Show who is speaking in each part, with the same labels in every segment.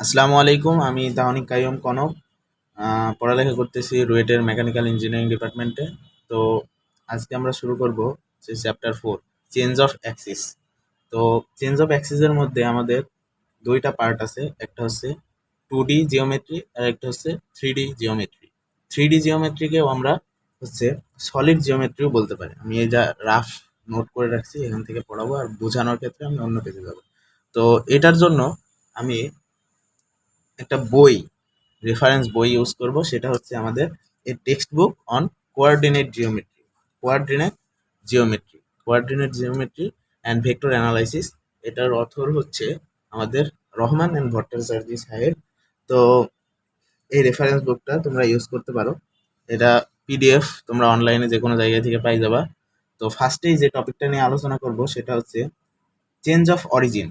Speaker 1: আসসালামু আলাইকুম। আমি তাহনিক কাইয়ুম কনক। পড়ালেখা করতেছি রুয়েটের মেকানিক্যাল ইঞ্জিনিয়ারিং ডিপার্টমেন্টে। তো আজকে আমরা শুরু করব যে চ্যাপ্টার 4, চেঞ্জ অফ অ্যাক্সিস। তো চেঞ্জ অফ অ্যাক্সিসের মধ্যে আমাদের দুইটা পার্ট আছে, একটা হচ্ছে 2D জিওমেট্রি আর একটা হচ্ছে 3D জিওমেট্রি। 3D জিওমেট্রিকেও আমরা হচ্ছে সলিড জিওমেট্রিও বলতে পারি। আমি এই যা রাফ নোট করে রাখছি এখান থেকে পড়াবো, আর বোঝানোর ক্ষেত্রে আমি অন্য পেজে যাব। তো এটার জন্য আমি একটা বই, রেফারেন্স বই ইউজ করব, সেটা হচ্ছে আমাদের এই text book on coordinate geometry. Coordinate geometry coordinate geometry and vector analysis. এটার অথর হচ্ছে আমাদের রহমান অ্যান্ড ভট্টাচার্য সাহেব। তো এই রেফারেন্স বুকটা তোমরা ইউজ করতে পারো। এটা পিডিএফ তোমরা অনলাইনে যে কোনো জায়গা থেকে পাই যাবা। তো ফার্স্টেই যে টপিকটা নিয়ে আলোচনা করব সেটা হচ্ছে চেঞ্জ অফ অরিজিন।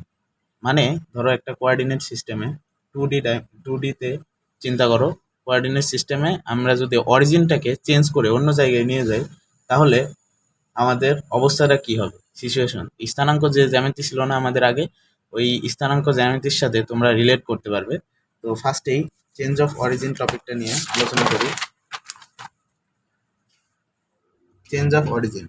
Speaker 1: মানে ধরো একটা কোঅর্ডিনেট সিস্টেমে টু ডিতে চিন্তা করো। কোঅর্ডিনেট সিস্টেমে আমরা যদি অরিজিনটাকে চেঞ্জ করে অন্য জায়গায় নিয়ে যাই, তাহলে আমাদের অবস্থাটা কি হবে, সিচুয়েশন। স্থানাঙ্ক যে জ্যামিতি ছিল না আমাদের আগে, ওই স্থানাঙ্ক জ্যামিতির সাথে তোমরা রিলেট করতে পারবে। তো ফার্স্টেই চেঞ্জ অফ অরিজিন টপিকটা নিয়ে আলোচনা করি। Change of origin.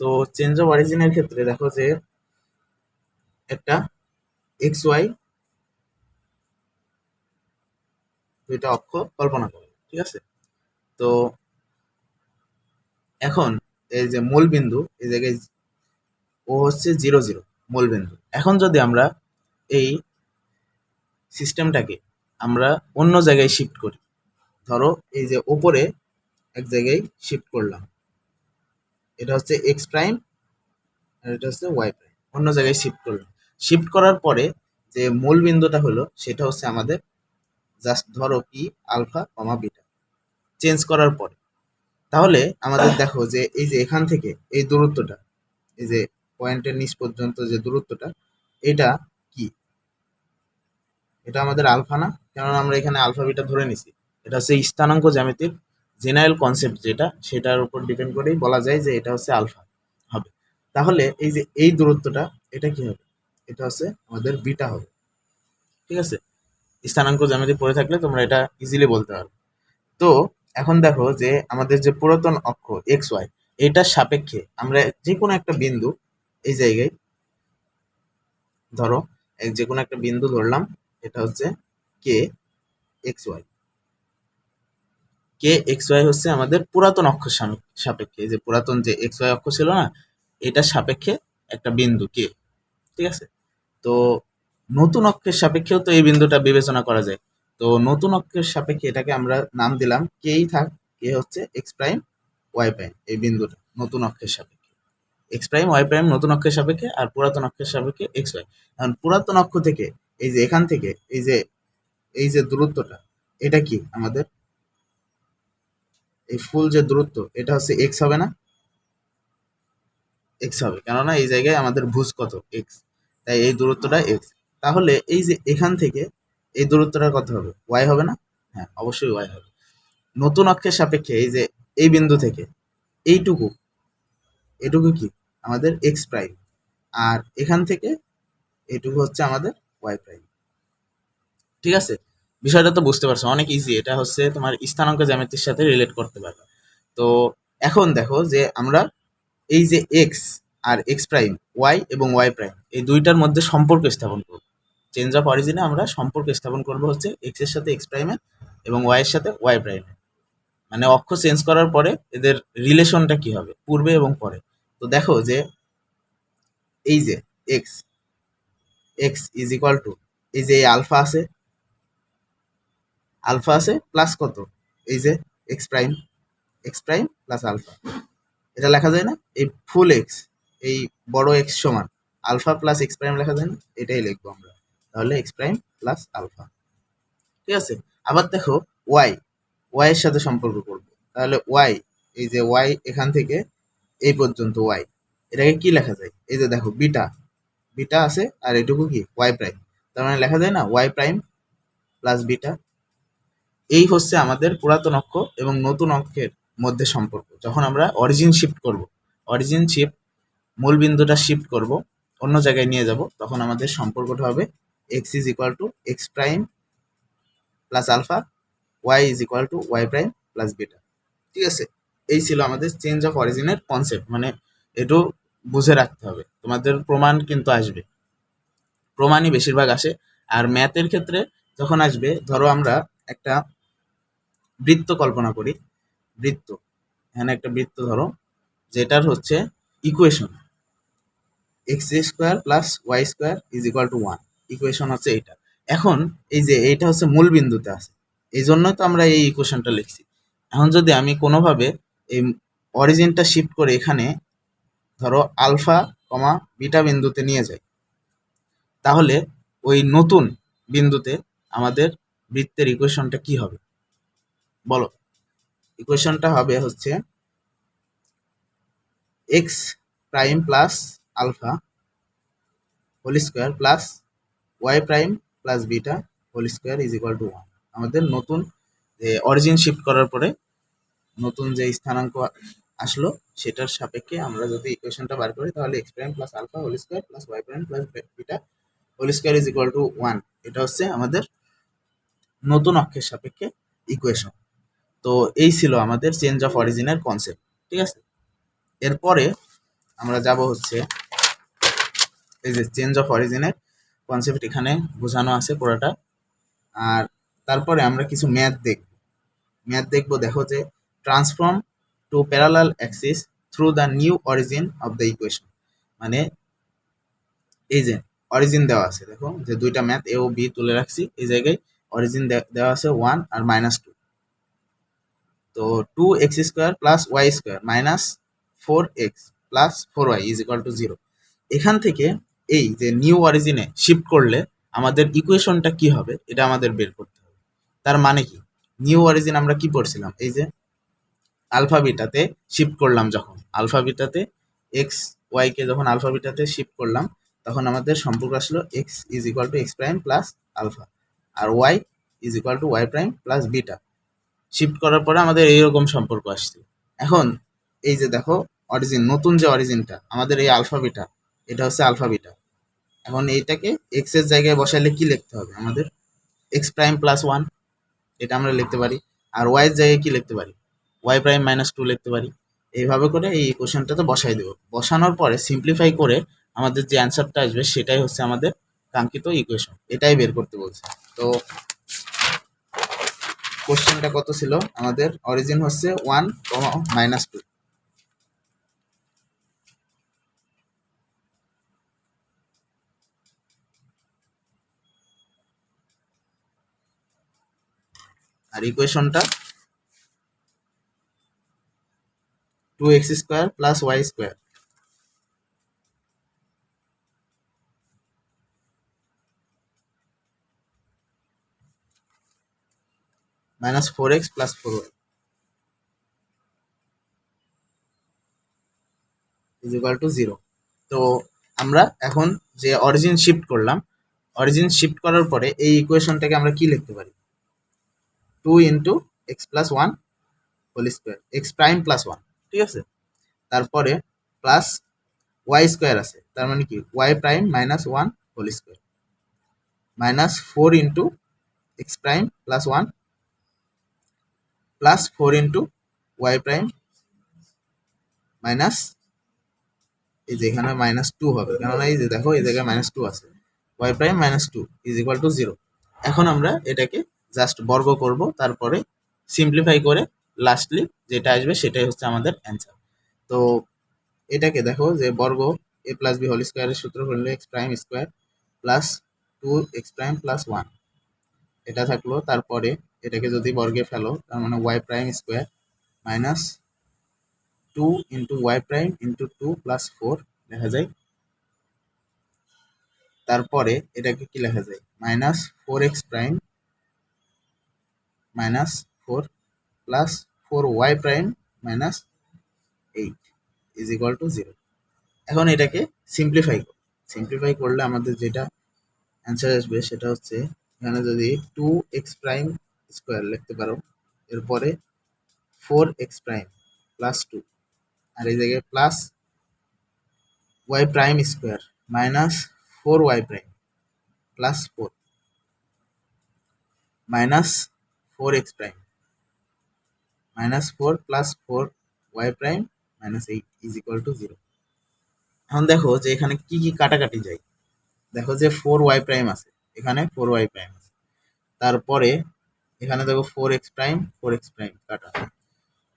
Speaker 1: তো চেঞ্জ অফ অরিজিনের ক্ষেত্রে দেখো যে একটা এক্স ওয়াই দুইটা অক্ষ কল্পনা করো, ঠিক আছে? তো এখন এই যে মূল বিন্দু, এই জায়গায় ও হচ্ছে 0 0 মূল বিন্দু। এখন যদি আমরা এই সিস্টেমটাকে আমরা অন্য জায়গায় শিফট করি, ধরো এই যে ওপরে এক জায়গায় শিফট করলাম, এটা হচ্ছে এক্স প্রাইম আর এটা হচ্ছে ওয়াই প্রাইম, অন্য জায়গায় শিফট করলাম। শিফট করার পরে যে মূল বিন্দুটা হলো সেটা হচ্ছে আমাদের জাস্ট ধরো কি আলফা কমা বিটা। চেঞ্জ করার পরে তাহলে আমাদের দেখো যে এই যে এখান থেকে এই দূরত্বটা, এই যে পয়েন্টের নিচ পর্যন্ত যে দূরত্বটা, এটা কি? এটা আমাদের আলফা না? কেননা আমরা এখানে আলফা বিটা ধরে নিছি। এটা হচ্ছে স্থানাঙ্ক জ্যামিতির জেনারেল কনসেপ্ট, যেটা সেটার উপর ডিপেন্ড করেই বলা যায় যে এটা হচ্ছে আলফা হবে। তাহলে এই যে এই দূরত্বটা, এটা কি হবে? এটা হচ্ছে আমাদের বিটা হবে, ঠিক আছে? স্থানাঙ্ক জ্যামিতি পড়ে থাকলে তোমরা এটা ইজিলি বলতে পারবে। তো এখন দেখো যে আমাদের যে পুরাতন অক্ষ এক্স ওয়াই, এটার সাপেক্ষে আমরা যে কোনো একটা বিন্দু এই জায়গায় ধরো, যে কোনো একটা বিন্দু ধরলাম, এটা হচ্ছে কে এক্স ওয়াই। কে এক্স ওয়াই হচ্ছে আমাদের পুরাতন অক্ষের সাপেক্ষে, এই যে পুরাতন যে এক্স ওয়াই অক্ষ ছিল না, এটার সাপেক্ষে একটা বিন্দু কে, ঠিক আছে? তো নতুন অক্ষের সাপেক্ষেও তো এই বিন্দুটা বিবেচনা করা যায়। তো নতুন অক্ষের সাপেক্ষে এটাকে আমরা নাম দিলাম কেই থাক। কে হচ্ছে এক্স প্রাইম ওয়াই প্রাইম, এই বিন্দুটা নতুন অক্ষের সাপেক্ষে। এক্স প্রাইম ওয়াই প্রাইম নতুন অক্ষের সাপেক্ষে, আর পুরাতন অক্ষের সাপেক্ষে এক্স ওয়াই। এখন পুরাতন অক্ষ থেকে এই যে এখান থেকে এই যে দূরত্বটা, এটা কি আমাদের এই ফুল যে দূরত্ব, এটা হচ্ছে এক্স হবে না? এক্স হবে, কেননা এই জায়গায় আমাদের ভুজ কত, এক্স। তাই এই দূরত্বটা এক্স। তাহলে এই যে এখান থেকে এই দূরত্বটা কত হবে? ওয়াই হবে না? হ্যাঁ, অবশ্যই ওয়াই হবে। নতুন অক্ষের সাপেক্ষে এই যে এই বিন্দু থেকে এইটুকু, এটুকু কি আমাদের এক্স প্রাইম, আর এখান থেকে এটুকু হচ্ছে আমাদের ওয়াই প্রাইম, ঠিক আছে? বিষয়টা তো বুঝতে পারছো, অনেক ইজি। এটা হচ্ছে তোমার স্থানাঙ্ক জ্যামিতির সাথে রিলেট করতে পারবে। তো এখন দেখো যে আমরা এই যে এক্স আর এক্স প্রাইম, ওয়াই এবং ওয়াই প্রাইম, এই দুইটার মধ্যে সম্পর্ক স্থাপন করব। চেঞ্জ অফ অরিজিনে আমরা সম্পর্ক স্থাপন করব হচ্ছে এক্স এর সাথে এক্স প্রাইমে এবং ওয়াই এর সাথে ওয়াই প্রাইমে। মানে অক্ষ চেঞ্জ করার পরে এদের রিলেশনটা কি হবে পূর্বে এবং পরে। তো দেখো যে এই যে x x is equal two, এই যে আলফা আছে, আলফা আছে প্লাস কত, এই যে x prime, x prime plus alpha. এটা লেখা যায় না? এই ফুল এক্স, এই বড় এক্স সমান আলফা প্লাস এক্স প্রাইম লেখা যায় না? এটাই লিখবো আমরা। তাহলে এক্স প্রাইম প্লাস আলফা, ঠিক আছে? আবার দেখো ওয়াই, ওয়াই এর সাথে সম্পর্ক করবো। তাহলে ওয়াই, এই যে ওয়াই এখান থেকে এই পর্যন্ত ওয়াই, এটাকে কি লেখা যায়? এই যে দেখো বিটা, বিটা আছে আর এটুকু কি ওয়াই প্রাইম। তার মানে লেখা যায় না ওয়াই প্রাইম প্লাস বিটা। এই হচ্ছে আমাদের পুরাতন অক্ষ এবং নতুন অক্ষের মধ্যে সম্পর্ক। যখন আমরা অরিজিন শিফট করব, অরিজিন শিফট মূল বিন্দুটা শিফট করব, অন্য জায়গায় নিয়ে যাব, তখন আমাদের সম্পর্কটা হবে x is equal to x prime plus alpha, y is equal to y prime plus beta. ঠিক আছে, এই ছিল আমাদের চেঞ্জ অফ অরিজিনের কনসেপ্ট। মানে একটু বুঝে রাখতে হবে, তোমাদের প্রমাণ কিন্তু আসবে, প্রমাণই বেশিরভাগ আসে। আর ম্যাথের ক্ষেত্রে যখন আসবে, ধরো আমরা একটা বৃত্ত কল্পনা করি, বৃত্ত, এখানে একটা বৃত্ত ধরো, যেটার হচ্ছে equation x square plus y square is equal to 1, equation হচ্ছে এইটা। এখন এই যে এইটা হচ্ছে মূল বিন্দুতে আছে, এই জন্যই তো আমরা এই ইকুয়েশনটা লিখছি। এখন যদি আমি কোনোভাবে এই অরিজিনটা শিফট করে এখানে ধরো আলফা কমা বিটা বিন্দুতে নিয়ে যাই, তাহলে ওই নতুন বিন্দুতে আমাদের বৃত্তের ইকুয়েশনটা কি হবে বলো? ইকুয়েশনটা হবে হচ্ছে x prime plus alpha whole square plus y prime plus beta whole square is equal to 1। আমাদের নতুন যে অরিজিন শিফট করার পরে নতুন যে স্থানাঙ্ক আসলো, সেটার সাপেক্ষে আমরা যদি ইকুয়েশনটা বার করি, তাহলে x prime plus alpha whole square plus y prime plus beta whole square is equal to 1। এটা হচ্ছে আমাদের নতুন অক্ষের সাপেক্ষে ইকুয়েশন। তো এই ছিল আমাদের চেঞ্জ অফ অরিজিনের কনসেপ্ট। ঠিক আছে, এরপরে আমরা যাব হচ্ছে এই যে চেঞ্জ অফ অরিজিনের কনসেপ্ট এখানে বোঝানো আছে পুরোটা। আর তারপরে আমরা কিছু ম্যাথ দেখব। দেখো যে transform to parallel axis through the new origin of the equation. মানে এই যে অরিজিন দেওয়া আছে, দেখো যে দুইটা ম্যাথ এ ও বি তুলে রাখছি, এই জায়গায় অরিজিন দেওয়া আছে 1 আর -2। তো 2x square plus y square minus 4x plus 4y is equal to 0। এখান থেকে এই যে নিউ অরিজিনে শিফট করলে আমাদের ইকুয়েশনটা কি হবে, এটা আমাদের বের করতে হবে। তার মানে কি, নিউ অরিজিন আমরা কি পড়ছিলাম, এই যে আলফা বিটাতে শিফট করলাম, যখন আলফা বিটাতে এক্স ওয়াইকে যখন আলফা বিটাতে শিফট করলাম, তখন আমাদের সম্পর্ক আসলো x is equal to x prime plus alpha, আর y is equal to y prime plus beta. Shift করার পরে আমাদের এইরকম সম্পর্ক আসছে। এখন এই যে দেখো অরিজিন, নতুন যে অরিজিনটা আমাদের এই আলফা বিটা, এটা হচ্ছে আলফা বিটা। এখন এইটাকে এক্স এর জায়গায় বসাইলে কি লিখতে হবে আমাদের, এক্স প্রাইম প্লাস 1, এটা আমরা লিখতে পারি। আর ওয়াই এর জায়গায় কি লিখতে পারি, ওয়াই প্রাইম -2 লিখতে পারি। এইভাবে করে এই ইকুয়েশনটাতে বসাই দেবো। বসানোর পরে সিম্পলিফাই করে আমাদের যে অ্যান্সারটা আসবে, সেটাই হচ্ছে আমাদের কাঙ্ক্ষিত ইকুয়েশন। এটাই বের করতে বলছে। তো কোশ্চেনটা কত ছিল আমাদের, অরিজিন হচ্ছে 1, -2। আর ইকুয়েশনটা 2x square plus y square -4x plus 4y is equal to 0। তো আমরা এখন যে অরিজিন শিফট করলাম, অরিজিন শিফট করার পরে এই ইকুয়েশনটাকে আমরা কি লিখতে পারি, 2 into x plus 1 whole square, x prime plus 1। ঠিক আছে, তারপরে প্লাস ওয়াই স্কোয়ার আছে, তার মানে কি y prime -1 whole square -4 into x prime plus 1 plus 4 into y prime minus, এই যে এখানে -2 হবে, কেননা এই যে দেখো এই জায়গায় -2 আছে, y prime -2 is equal to 0। এখন আমরা এটাকে জাস্ট বর্গ করব, তারপরে সিম্পলিফাই করে লাস্টলি যেটা আসবে সেটাই হচ্ছে আমাদের অ্যান্সার। তো এটাকে দেখো যে বর্গ এ প্লাস বি হোল স্কোয়ারের সূত্র করলে x prime square plus 2x prime plus 1 এটা থাকলো। তারপরে এটাকে যদি বর্গে ফেলো, তার মানে y prime square minus 2 into y prime into 2 plus 4 লেখা যায়। তারপরে এটাকে কি লেখা যায়, -4x prime -4 plus 4y prime -8 is equal to 0। এখন এটাকে সিম্পলিফাই করলে আমাদের যেটা অ্যান্সার আসবে সেটা হচ্ছে, এখানে যদি 2x প্রাইম স্কোয়ার লিখতে পারো, এরপরে 4x প্রাইম প্লাস 2, আর এই জায়গায় plus y prime square minus 4y prime plus 4 minus 4x prime minus 4 plus 4y prime minus 8 is equal to 0। এখন দেখো যে এখানে কি কি কাটাকাটি যায়। দেখো যে 4y প্রাইম আছে, এখানে 4y প্রাইম আছে, তারপরে এখানে দেখো 4x প্রাইম কাটা,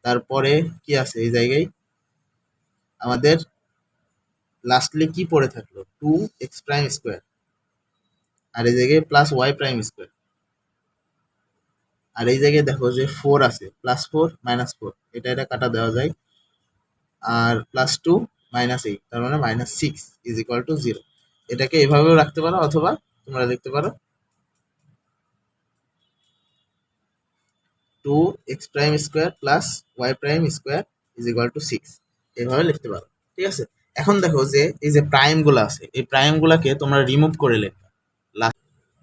Speaker 1: তারপরে কি আছে এই জায়গায় আমাদের লাস্টলি কি পড়ে থাকলো 2x প্রাইম স্কোয়ার, আর এই জায়গায় প্লাস y প্রাইম স্কোয়ার, আর এই জায়গায় দেখো যে 4 আছে, প্লাস 4 মাইনাস 4, এটা কাটা দেওয়া যায়, আর প্লাস 2 মাইনাস 8, তার মানে মাইনাস 6 ইজ ইকুয়াল টু 0। এটাকে এভাবেও রাখতে পারো, অথবা তোমরা লিখতে পারো 2x prime square plus y prime square is equal two 6, এভাবে লিখতে পারো। ঠিক আছে, এখন দেখো যে এই যে প্রাইমগুলো আছে, এই প্রাইমগুলোকে তোমরা রিমুভ করে লিখবে।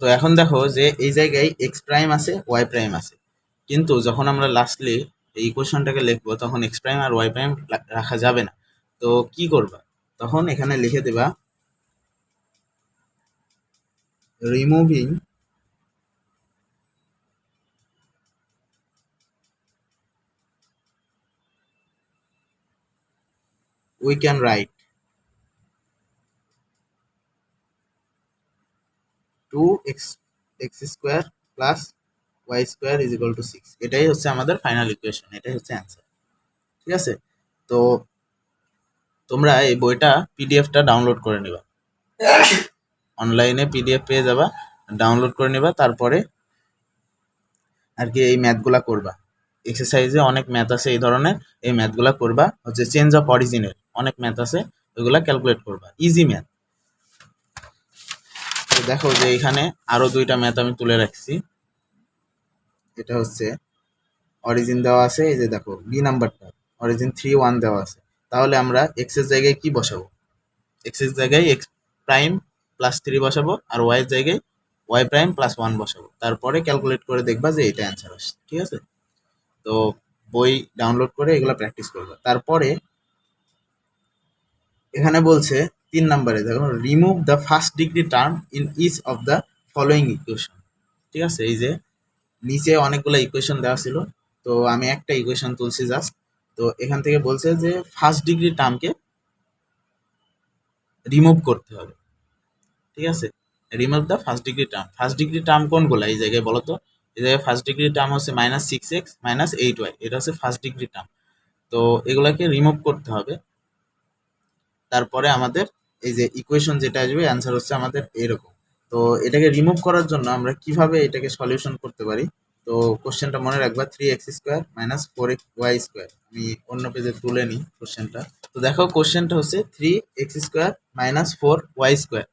Speaker 1: তো এখন দেখো যে এই জায়গায় x প্রাইম আছে, y প্রাইম আছে, কিন্তু যখন আমরা লাস্টলি এই ইকুয়েশনটাকে লিখবো তখন x প্রাইম আর y প্রাইম রাখা যাবে না। তো কি করবা, তখন এখানে লিখে দেবা removing we can write 2x square plus y square is equal two 6। এটাই হচ্ছে আমাদের ফাইনাল ইকুয়েশন, এটাই হচ্ছে অ্যান্সার। ঠিক আছে, তো তোমরা এই বইটা পিডিএফটা ডাউনলোড করে নিবা, অনলাইনে পিডিএফ পেয়ে যাবা, ডাউনলোড করে নিবা, তারপরে আর কি এই ম্যাথগুলা করবা। এক্সারসাইজে অনেক ম্যাথ আছে এই ধরনের, এই ম্যাথগুলা করবা, হচ্ছে চেঞ্জ অফ অরিজিনের অনেক ম্যাথ আছে, ওইগুলা ক্যালকুলেট করবা, ইজি ম্যাথ। তো দেখো যে এখানে আরো দুইটা ম্যাথ আমি তুলে রাখছি, এটা হচ্ছে অরিজিন দেওয়া আছে, এই যে দেখো বি নাম্বারটা অরিজিন 3 1 দেওয়া আছে, তাহলে আমরা এক্স এর জায়গায় কি বসাবো, এক্স এর জায়গায় এক্স প্রাইম প্লাস 3 বসাবো, আর ওয়াই এর জায়গায় ওয়াই প্রাইম প্লাস 1 বসাবো, তারপরে ক্যালকুলেট করে দেখবা যে এটা অ্যান্সার আসছে। ঠিক আছে, তো বই ডাউনলোড করে এগুলো প্র্যাকটিস করবা। তারপরে এখানে বলছে 3 নম্বরে দেখো remove the first degree term in each of the following equation. ঠিক আছে, এই যে নিচে অনেকগুলো ইকুয়েশন দেওয়া ছিল, তো আমি একটা ইকুয়েশন তুলছি জাস্ট। তো এখান থেকে বলছে যে ফার্স্ট ডিগ্রি টার্মকে রিমুভ করতে হবে। ঠিক আছে, remove the first degree term. First degree term কোনগুলো এই জায়গায় বলো তো? এই জায়গায় ফার্স্ট ডিগ্রি টার্ম হচ্ছে -6x - 8y, এটা হচ্ছে ফার্স্ট ডিগ্রি টার্ম। তো এগুলাকে রিমুভ করতে হবে। তারপরে আমাদের এই যে ইকুয়েশন যেটা আসবে অ্যান্সার হচ্ছে আমাদের এরকম। তো এটাকে রিমুভ করার জন্য আমরা কিভাবে এটাকে সলিউশন করতে পারি, তো কোশ্চেনটা মনে রাখবা 3x² - 4y²। আমি অন্য পেজে তুলে নিই কোশ্চেনটা। তো দেখো কোশ্চেনটা হচ্ছে 3x² - 4y²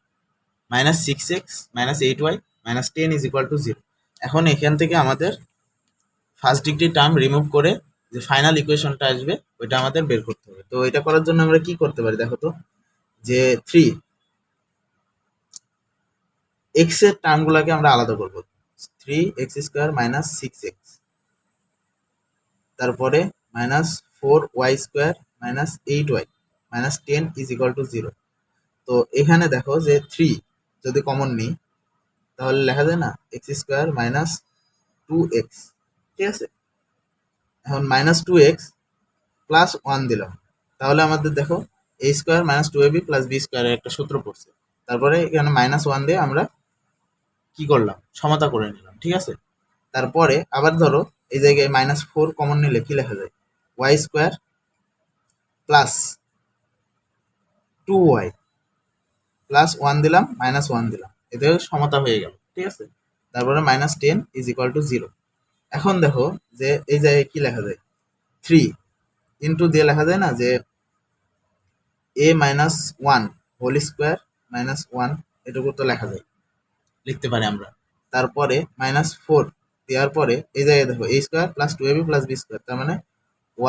Speaker 1: -6x - 8y -10 is equal to 0। এখন এখান থেকে আমাদের ফার্স্ট ডিগ্রি টার্ম রিমুভ করে যে ফাইনাল ইকুয়েশনটা আসবে ওইটা আমাদের বের করতে হবে। তো এটা করার জন্য আমরা কি করতে পারি দেখো তো, যে 3x এর টার্মগুলোকে আমরা আলাদা করব, 3x² - 6x, তারপরে -4y² - 8y -10 is equal to 0। তো এখানে দেখো যে 3 যদি কমন নিই তাহলে লেখা যায় না x² - 2x। ঠিক আছে, এখন -2x প্লাস 1 দিলাম, তাহলে আমাদের দেখো a² - 2ab + b² এর একটা সূত্র পড়ছে। তারপরে এখানে -1 দিয়ে আমরা কি করলাম, সমতা করে নিলাম। ঠিক আছে, তারপরে আবার ধরো এই জায়গায় -4 কমন নিলে কি লেখা যায়, y² প্লাস 2y প্লাস 1 দিলাম, -1 দিলাম, এতে সমতা হয়ে গেল। ঠিক আছে, তারপরে -10 ইজ ইকুয়াল টু 0। এখন দেখো যে এই জায়গায় কি লেখা যায়, 3 ইন্টু দিয়ে লেখা যায় না যে a-1 হোল স্কোয়ার -1, এটুকু তো লেখা যায়, লিখতে পারি আমরা। তারপরে -4 দেওয়ার পরে এই জায়গায় দেখো a² + 2ab + b², তার মানে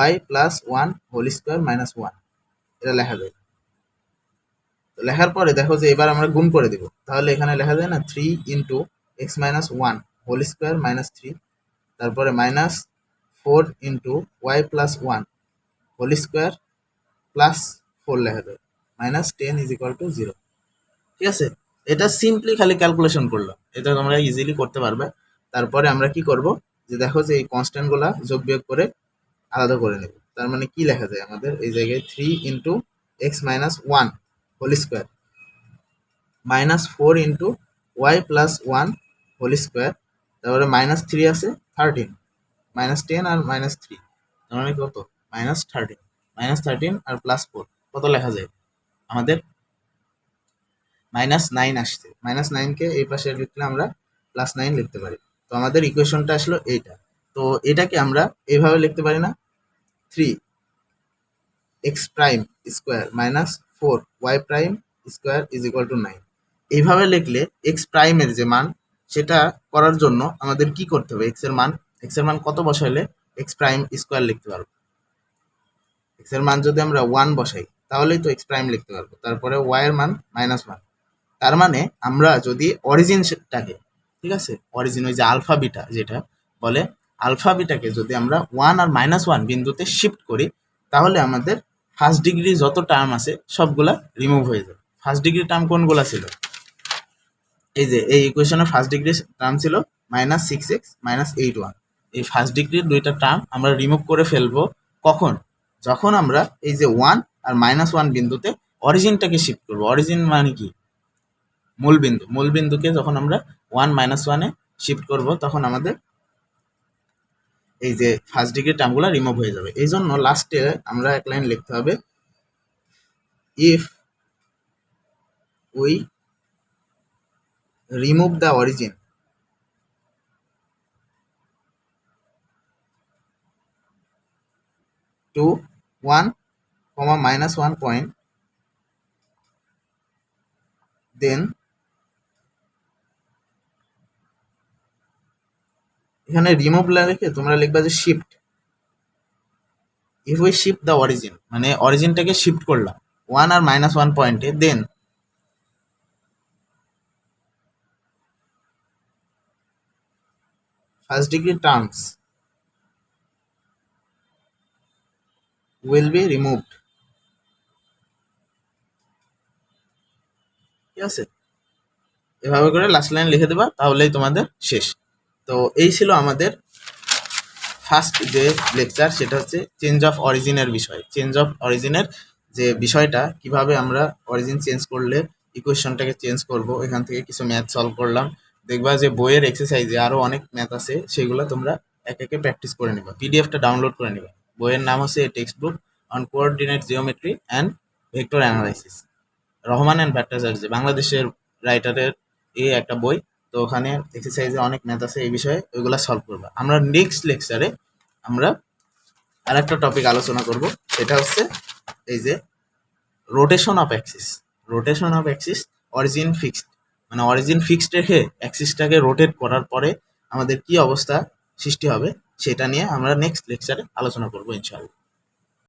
Speaker 1: y + 1 হোল স্কোয়ার -1, এটা লেখা যায়। লেখার পরে দেখো যে এবার আমরা গুণ করে দেব, তাহলে এখানে লেখা যায় না 3 × x - 1 হোল স্কোয়ার -3, তারপরে 4 into y plus 1 whole square plus 4 লেখা যায় মাইনাস 10 ইজ ইকুয়াল টু 0। ঠিক আছে, এটা সিম্পলি খালি ক্যালকুলেশন করলাম, এটা তোমরা ইজিলি করতে পারবে। তারপরে আমরা কি করব, যে দেখো যে এই কনস্ট্যান্টগুলা যোগ বিয়োগ করে আলাদা করে নেব। তার মানে কি লেখা যায় আমাদের এই জায়গায় 3 into x minus 1 whole square minus 4 into y plus 1 whole square, তারপরে মাইনাস 3 আছে 13, মাইনাস 10 আর মাইনাস 3, তার মানে কত -13 আর প্লাস 4 কত লেখা যায় আমাদের -9 আসছে। -9কে এই পাশে লিখলে আমরা +9 লিখতে পারি। তো আমাদের ইকুয়েশনটা আসলো এইটা। তো এটাকে আমরা এইভাবে লিখতে পারি না, 3x prime square minus 4y prime square is equal two 9। এইভাবে লিখলে এক্স প্রাইমের যে মান সেটা করার জন্য আমাদের কি করতে হবে, এক্স এর মান কত বসাইলে এক্স প্রাইম স্কোয়ার লিখতে পারবো। এক্স এর মান যদি আমরা 1 বসাই তাহলেই তো এক্স প্রাইম লিখতে পারবো। তারপরে ওয়াই এর মান -1। তার মানে আমরা যদি অরিজিনটাকে, ঠিক আছে, অরিজিন ওই যে আলফা বিটা যেটা বলে, আলফা বিটাকে যদি আমরা 1 আর -1 বিন্দুতে শিফট করি তাহলে আমাদের ফার্স্ট ডিগ্রি যত টার্ম আছে সবগুলা রিমুভ হয়ে যাবে। ফার্স্ট ডিগ্রি টার্ম কোনগুলা ছিল, এই যে এই ইকুয়েশনের ফার্স্ট ডিগ্রি টার্ম ছিল -6x -8y। এই ফার্স্ট ডিগ্রির দুইটা টার্ম আমরা রিমুভ করে ফেলবো কখন, যখন আমরা এই যে 1 আর -1 বিন্দুতে অরিজিনটাকে শিফট করবো। অরিজিন মানে কি, মূল বিন্দুকে যখন আমরা 1 -1-এ শিফট করব তখন আমাদের এই যে ফার্স্ট ডিগ্রি টার্মগুলো রিমুভ হয়ে যাবে। এই জন্য লাস্টে আমরা এক লাইন লিখতে হবে, if we remove the origin to 1, -1 point, then এখানে রিমুভ রেখে তোমরা লিখবা যে shift, if we shift the origin মানে অরিজিনটাকে শিফট করলাম 1 আর -1 পয়েন্টে, then first degree terms will be removed. ঠিক আছে, এভাবে করে লাস্ট লাইন লিখে দেবা তাহলেই তোমাদের শেষ। তো এই ছিল আমাদের ফার্স্ট যে লেকচার, সেটা হচ্ছে চেঞ্জ অফ অরিজিনের বিষয়। চেঞ্জ অফ অরিজিনের যে বিষয়টা, কিভাবে আমরা অরিজিন চেঞ্জ করলে ইকুয়েশনটাকে চেঞ্জ করব, এখান থেকে কিছু ম্যাথ সলভ করলাম। দেখবা যে বইয়ের এক্সারসাইজে আরও অনেক ম্যাথ আছে, সেগুলো তোমরা একে প্র্যাকটিস করে নেবা। পিডিএফটা ডাউনলোড করে নেবা। বইয়ের নাম হচ্ছে text book on coordinate geometry and vector analysis, Rahman and Bhattacharya, বাংলাদেশের রাইটারের এই একটা বই। তো ওখানে এক্সারসাইজে অনেক ম্যাথ আছে এই বিষয়ে, ওইগুলো সলভ করবা। আমরা নেক্সট লেকচারে আমরা আর একটা টপিক আলোচনা করব, সেটা হচ্ছে এই যে rotation of Axis. Rotation of Axis, origin fixed, মানে অরিজিন ফিক্সড রেখে অ্যাক্সিসটাকে রোটেট করার পরে আমাদের কি অবস্থা সৃষ্টি হবে সেটা নিয়ে আমরা নেক্সট লেকচারে আলোচনা করবো ইনশাআল্লাহ।